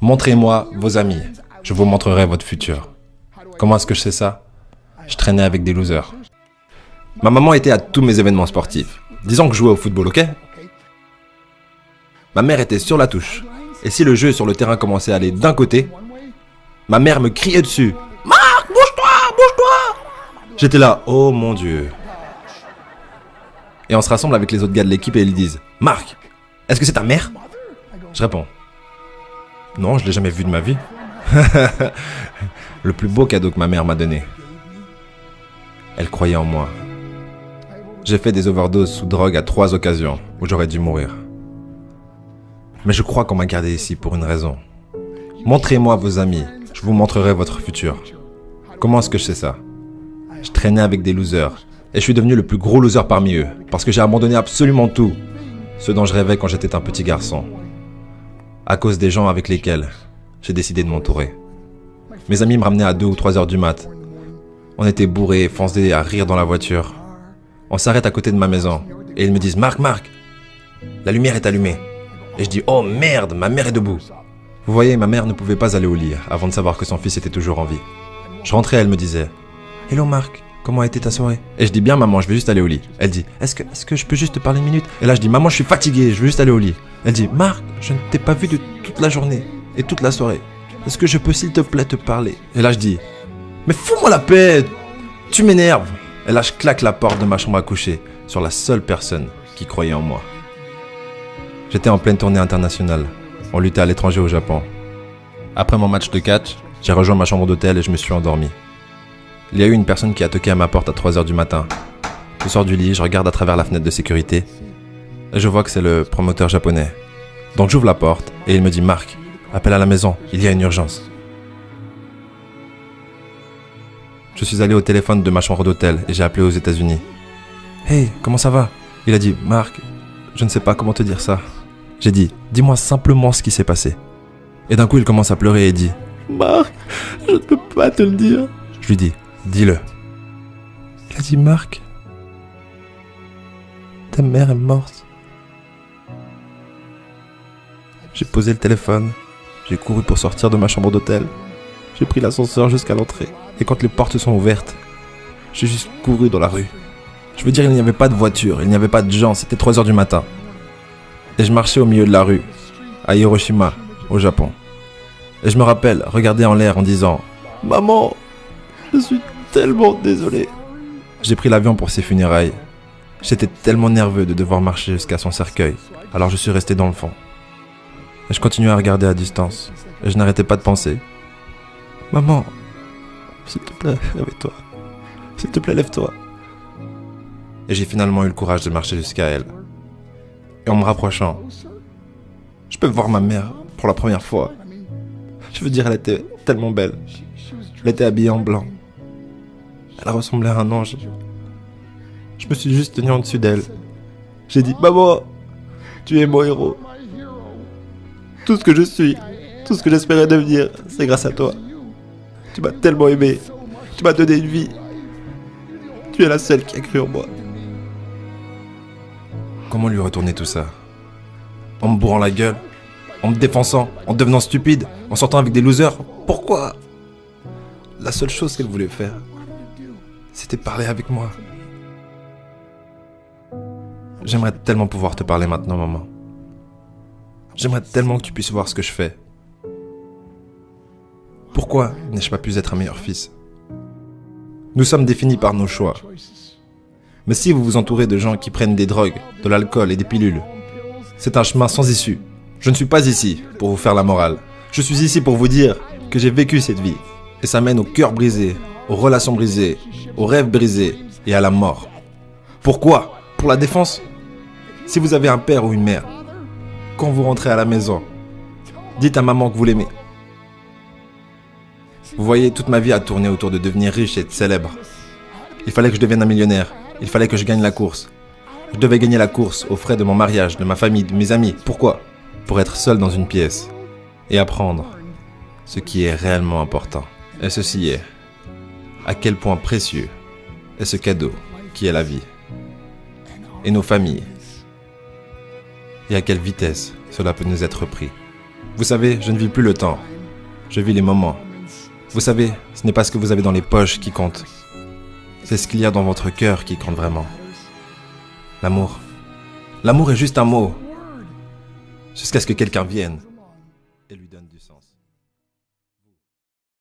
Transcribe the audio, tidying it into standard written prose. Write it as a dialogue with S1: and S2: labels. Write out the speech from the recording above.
S1: Montrez-moi vos amis. Je vous montrerai votre futur. Comment est-ce que je sais ça? Je traînais avec des losers. Ma maman était à tous mes événements sportifs. Disons que je jouais au football, ok? Ma mère était sur la touche. Et si le jeu sur le terrain commençait à aller d'un côté, ma mère me criait dessus. Marc, bouge-toi, bouge-toi! J'étais là, oh mon Dieu. Et on se rassemble avec les autres gars de l'équipe et ils disent, Marc, est-ce que c'est ta mère? Je réponds, non, je l'ai jamais vue de ma vie. Le plus beau cadeau que ma mère m'a donné. Elle croyait en moi. J'ai fait des overdoses sous drogue à 3 occasions où j'aurais dû mourir. Mais je crois qu'on m'a gardé ici pour une raison. Montrez-moi vos amis, je vous montrerai votre futur. Comment est-ce que je sais ça? Je traînais avec des losers et je suis devenu le plus gros loser parmi eux parce que j'ai abandonné absolument tout, ce dont je rêvais quand j'étais un petit garçon. À cause des gens avec lesquels j'ai décidé de m'entourer. Mes amis me ramenaient à 2 ou 3 heures du mat. On était bourrés, foncés à rire dans la voiture. On s'arrête à côté de ma maison et ils me disent « Marc, la lumière est allumée. » Et je dis « Oh merde, ma mère est debout. » Vous voyez, ma mère ne pouvait pas aller au lit avant de savoir que son fils était toujours en vie. Je rentrais, elle me disait « Hello Marc, comment a été ta soirée ?» Et je dis « Bien maman, je vais juste aller au lit. » Elle dit « Est-ce que je peux juste te parler une minute ?» Et là je dis « Maman, je suis fatigué, je veux juste aller au lit. » Elle dit « Marc, je ne t'ai pas vu de toute la journée et toute la soirée. Est-ce que je peux s'il te plaît te parler ?» Et là je dis « Mais fous-moi la paix, tu m'énerves !» Et là je claque la porte de ma chambre à coucher sur la seule personne qui croyait en moi. J'étais en pleine tournée internationale. On luttait à l'étranger au Japon. Après mon match de catch, j'ai rejoint ma chambre d'hôtel et je me suis endormi. Il y a eu une personne qui a toqué à ma porte à 3 heures du matin. Je sors du lit, je regarde à travers la fenêtre de sécurité et je vois que c'est le promoteur japonais. Donc j'ouvre la porte et il me dit « Marc, appelle à la maison, il y a une urgence. » Je suis allé au téléphone de ma chambre d'hôtel et j'ai appelé aux États-Unis. « Hey, comment ça va ?» Il a dit « Marc, je ne sais pas comment te dire ça. » J'ai dit « Dis-moi simplement ce qui s'est passé. » Et d'un coup, il commence à pleurer et dit « Marc, je ne peux pas te le dire. » Je lui dis « Dis-le. » Il a dit « Marc, ta mère est morte. » J'ai posé le téléphone, j'ai couru pour sortir de ma chambre d'hôtel. J'ai pris l'ascenseur jusqu'à l'entrée. Et quand les portes sont ouvertes, j'ai juste couru dans la rue. Je veux dire, il n'y avait pas de voiture, il n'y avait pas de gens, c'était 3 heures du matin. Et je marchais au milieu de la rue, à Hiroshima, au Japon. Et je me rappelle regarder en l'air en disant « Maman, je suis tellement désolé. » J'ai pris l'avion pour ses funérailles. J'étais tellement nerveux de devoir marcher jusqu'à son cercueil, alors je suis resté dans le fond. Et je continuais à regarder à distance, et je n'arrêtais pas de penser « Maman, s'il te plaît, réveille-toi. S'il te plaît, lève-toi. » Et j'ai finalement eu le courage de marcher jusqu'à elle. Et en me rapprochant, je peux voir ma mère pour la première fois. Je veux dire, elle était tellement belle. Elle était habillée en blanc. Elle ressemblait à un ange. Je me suis juste tenu en dessus d'elle. J'ai dit, maman, tu es mon héros. Tout ce que je suis, tout ce que j'espérais devenir, c'est grâce à toi. Tu m'as tellement aimé. Tu m'as donné une vie. Tu es la seule qui a cru en moi. Comment lui retourner tout ça? En me bourrant la gueule? En me défonçant? En devenant stupide? En sortant avec des losers? Pourquoi? La seule chose qu'elle voulait faire, c'était parler avec moi. J'aimerais tellement pouvoir te parler maintenant, maman. J'aimerais tellement que tu puisses voir ce que je fais. Pourquoi n'ai-je pas pu être un meilleur fils? Nous sommes définis par nos choix. Mais si vous vous entourez de gens qui prennent des drogues, de l'alcool et des pilules, c'est un chemin sans issue. Je ne suis pas ici pour vous faire la morale. Je suis ici pour vous dire que j'ai vécu cette vie. Et ça mène au cœur brisé, aux relations brisées, aux rêves brisés et à la mort. Pourquoi? Pour la défense? Si vous avez un père ou une mère, quand vous rentrez à la maison, dites à maman que vous l'aimez. Vous voyez, toute ma vie a tourné autour de devenir riche et célèbre. Il fallait que je devienne un millionnaire. Il fallait que je gagne la course. Je devais gagner la course aux frais de mon mariage, de ma famille, de mes amis. Pourquoi? Pour être seul dans une pièce et apprendre ce qui est réellement important. Et ceci est à quel point précieux est ce cadeau qui est la vie et nos familles. Et à quelle vitesse cela peut nous être pris. Vous savez, je ne vis plus le temps. Je vis les moments. Vous savez, ce n'est pas ce que vous avez dans les poches qui compte. C'est ce qu'il y a dans votre cœur qui compte vraiment. L'amour. L'amour est juste un mot. Jusqu'à ce que quelqu'un vienne et lui donne du sens.